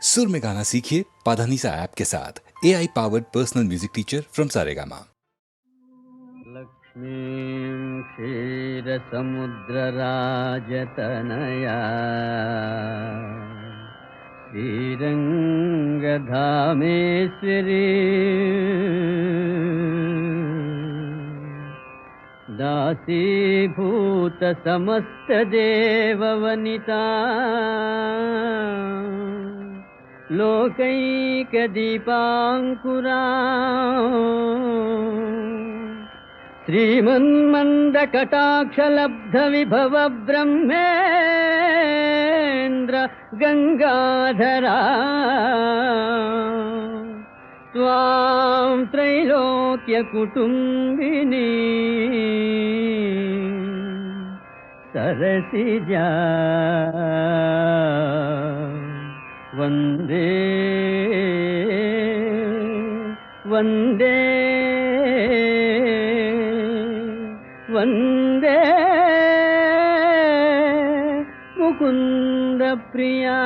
सुर में गाना सीखिए पाधानीसा ऐप के साथ AI powered personal music teacher from Saregama. लक्ष्मीं क्षीरसमुद्रराजतनया श्रीरङ्गधामेश्वरी दासीभूतसमस्तदेववनिता लोकैकदीपाङ्कुरा श्रीमन्मन्दकटाक्षलब्धविभव ब्रह्मेन्द्र गङ्गाधरा त्वां त्रैलोक्यकुटुम्बिनी सरसिजा वन्दे वन्दे वन्दे मुकुन्द प्रिया।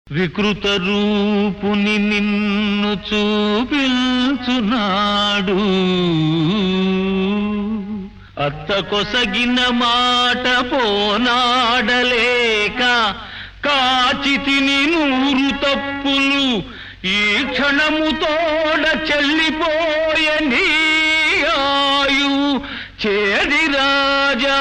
వికృత రూపుని నిన్ను చూపించునాడు అత్త కొసగిన మాట పోనాడలేక కాచితిని 100 తప్పులు ఈ క్షణముతోడ చెల్లిపోయే నీ ఆయు చేది రాజా.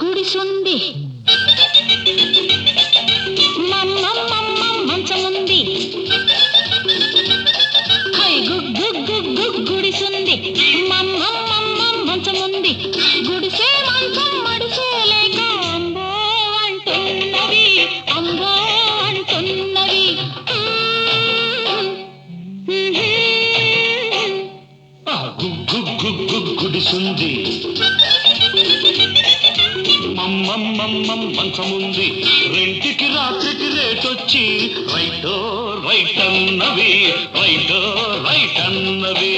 గుడిసుంది మంచముంది గుడిసుంది మంచముంది గుడిసే మంచం మడిసే లేక అంబో అంటున్నవి అంబో అంటున్నవి. గుడిసుంది మంచముంది రెంటికి రాత్రికి రేటొచ్చి రైటో రైట్ అన్నవి రైటో రైట్ అన్నవి.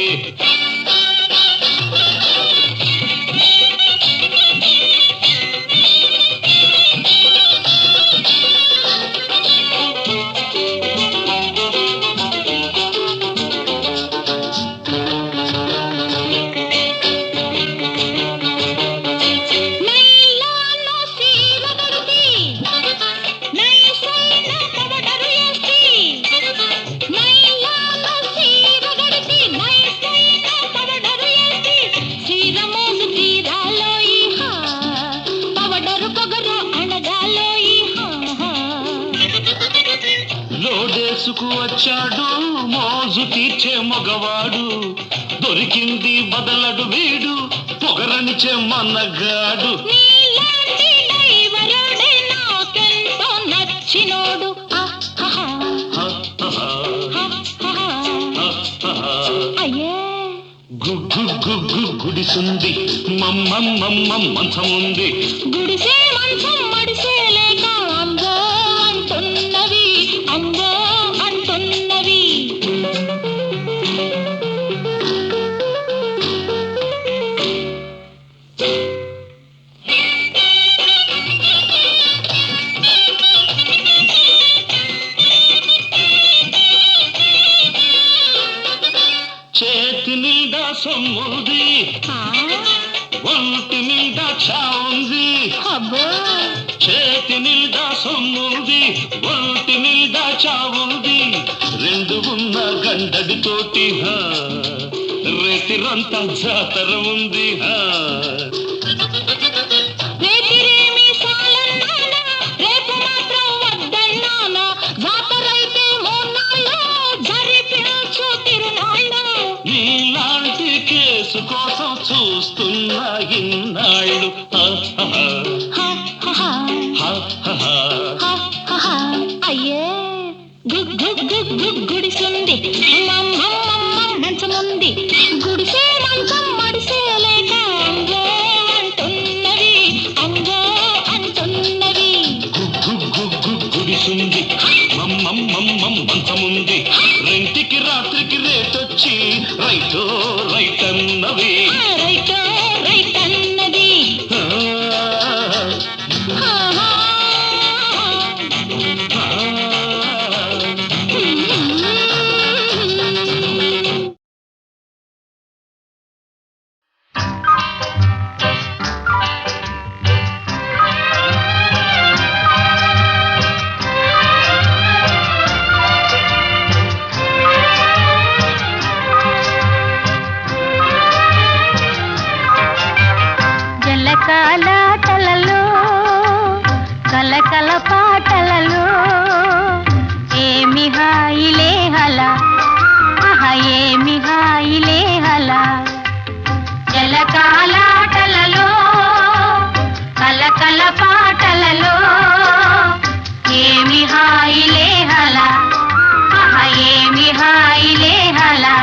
లోడేసుకు వచ్చాడు మోజు తీర్చే మగవాడు దొరికింది బదలడు వీడు పొగరనిచే మనగాడు. నచ్చినోడు అయ్యే గుడిసుంది మంచముంది గుడిసే మంచం మడిసే లేక అంబో అంటున్నవి అంబో అంటున్నవి. చేతి నిండా సొమ్ముంది ఒంటి నిండా చావుంది అబ్బో చేతి నిండా సొమ్ముంది ఒంటి నిండా చావుంది రెండు ఉన్న గండడితోటి రేతిరంతా జాతర ఉంది. రేతిరేమి సాలన్నానా రేపు మాత్రం వద్దన్నానా జాతరైతే 3 నాళ్ళు జరిపించు తిరునాళ్ళు. నీలాంటి కేసు కోసం చూస్తున్నా ఇన్నాళ్ళు. అయ్యే గుడి గుడిసుంది మంచముంది గుడిసే మంచం మడిసేలేక అంగో అంటున్నవి గుడిసుంది మంచముంది రెంటికి రాత్రికి రేటొచ్చి రైటో రైట్ అన్నవి రైట్ అన్నది జలకాలాటలలో కలకల పాటలలో ఏమి హాయిలే హలా ఏమి హాయిలే హలా జలకాలాటలలో కలకల పాటలలో ఏమి హాయిలే హలా ఏమి హాయిలే హలా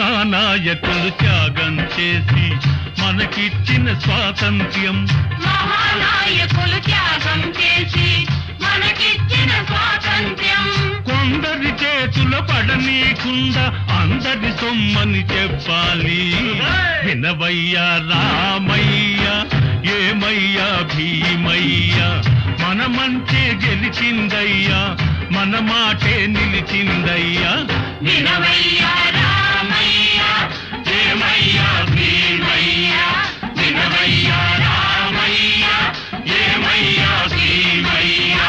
మహానాయకులు త్యాగం చేసి మనకిచ్చిన స్వాతంత్ర్యం. మహానాయకులు త్యాగం చేసి మనకిచ్చిన స్వాతంత్ర్యం కొందరి చేతుల పడనీకుండా అందరి సొమ్మని చెప్పాలి. వినవయ్యా రామయ్య, ఏమయ్యా భీమయ్యా, మన మంచే గెలిచిందయ్యా, మన మాటే నిలిచిందయ్యా. వినవయ్యా రామయ్య, ఏమయ్యా భీమయ్యా, వినవయ్యా రామయ్య, ఏమయ్యా భీమయ్యా.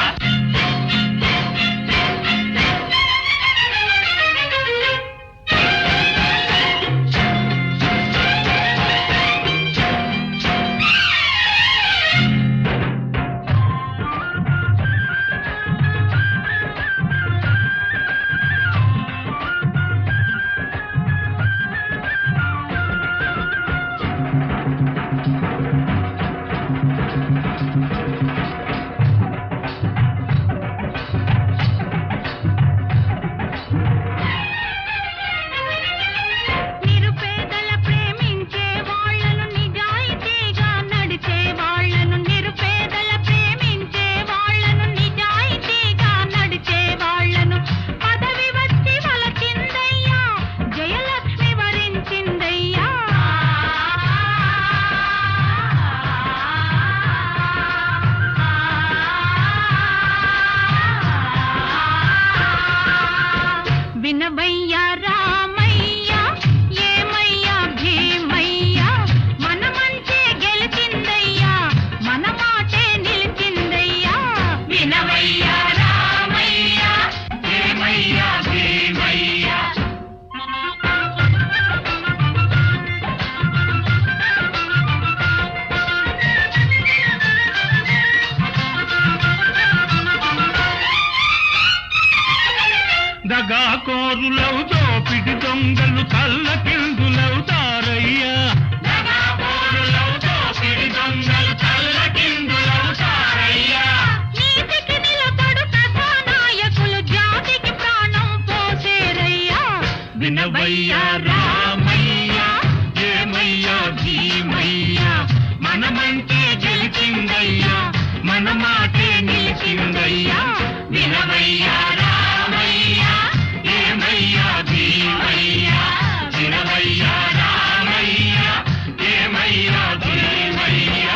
నిరుపేదల ప్రేమించే వాళ్ళను, నిజాయితీగా నడిచే వాళ్ళను, నిరుపేదల ప్రేమించే వాళ్ళను, నిజాయితీగా నడిచే వాళ్ళను, పదవి వచ్చి వలచిందయ్యా, జయలక్ష్మి వరించిందయ్యా. వినవయ్యా రామయ్య, ఏమయ్యా భీమయ్యా, మన మంచే గెలిచిందయ్యా, మన మాటే నిలిచిందయ్యా. వినవయ్యా రామయ్య, ఏమయ్యా భీమయ్యా. దగాకోరులవు దోపిడి దొంగలు తల్లకిందులవుతారయ్యా. దగాకోరులవు దోపిడి దొంగలు తల్లకిందులవుతారయ్యా. నీతికి నిలబడు కథానాయకులు జాతికి ప్రాణం పోసేరయ్యా. వినవయ్యా రామయ్య, ఏమయ్యా భీమయ్యా, మన మంటే గెలిచిందయ్యా, మన మాటే నిలిచిందయ్యా. వినవయ్యా రామయ్య, ఏమయ్యా భీమయ్యా, వినవయ్యా రామయ్య, ఏమయ్యా భీమయ్యా.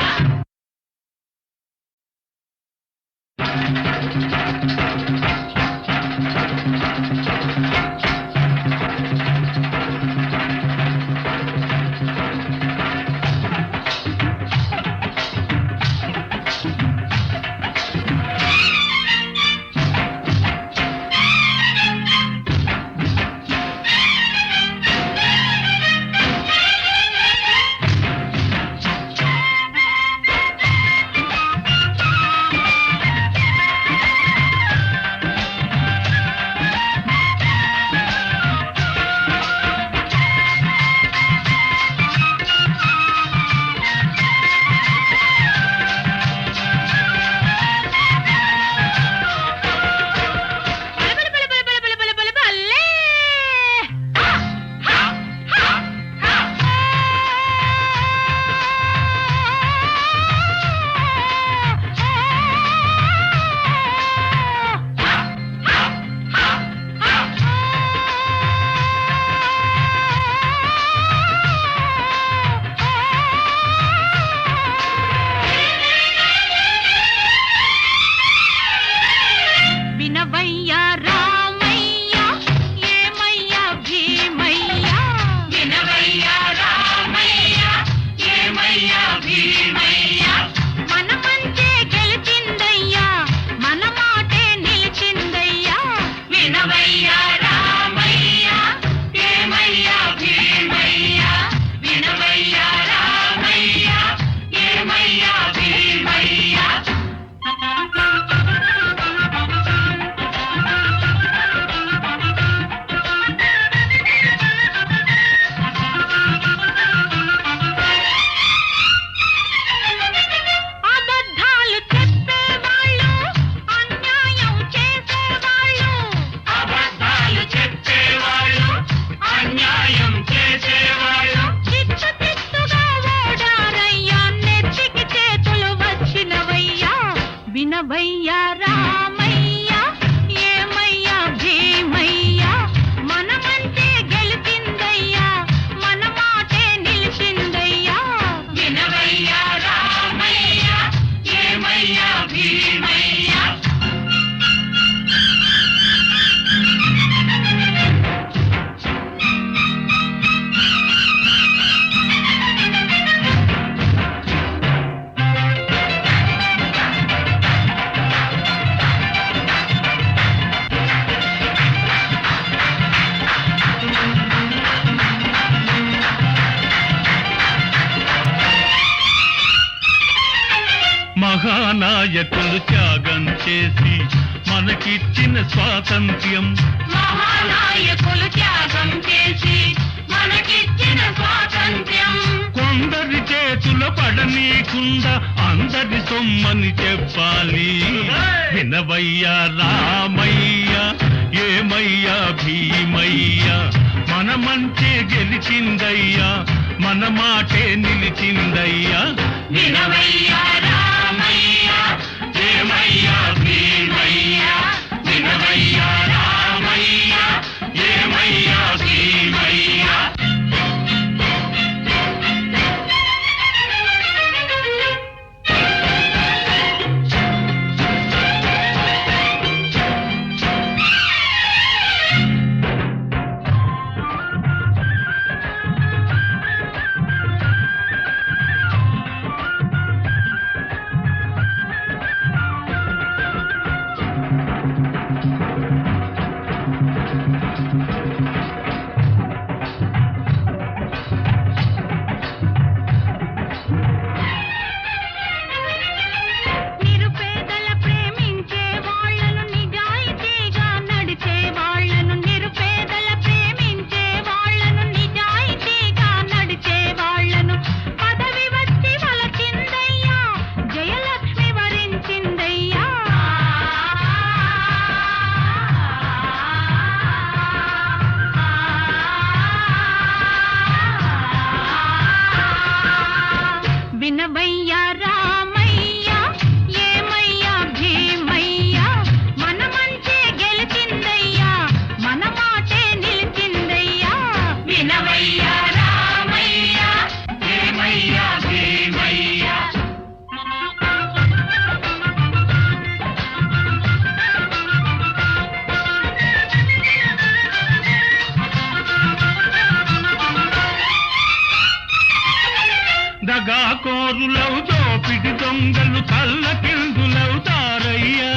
న్యాయం మహానాయకులు త్యాగం చేసి మనకిచ్చిన స్వాతంత్ర్యం. మహానాయకులు త్యాగం చేసి మనకిచ్చిన స్వాతంత్ర్యం కొందరి చేతుల పడనీకుండా అందరి సొమ్మని చెప్పాలి. వినవయ్యా రామయ్య ఏమయ్యా భీమయ్య, మన మంచే గెలిచిందయ్యా, మన మాటే నిలిచిందయ్యా. వినవయ్యా రామయ్య ఏమయ్యా భీమయ్య, వినవయ్యా రామయ్య ఏమయ్యా భీమయ్య. నిరుపేదల ప్రేమించే వాళ్ళను నిజాయితీగా నడిచే వాళ్ళను నిరుపేదల ప్రేమించే వాళ్ళను నిజాయితీగా నడిచే వాళ్ళను పదవి వచ్చి వలచిందయ్యా, జయలక్ష్మి వరించిందయ్యా. వినవయ్యా రామయ్య ఏమయ్యా భీమయ్య, మన మంచే గెలిచిందయ్యా, మన మాటే నిలిచిందయ్యా. వినవయ్యా రామయ్య ఏమయ్యా భీమయ్య. దగాకోరులవు దోపిడి దొంగలు తల్లకిందులవుతారయ్యా.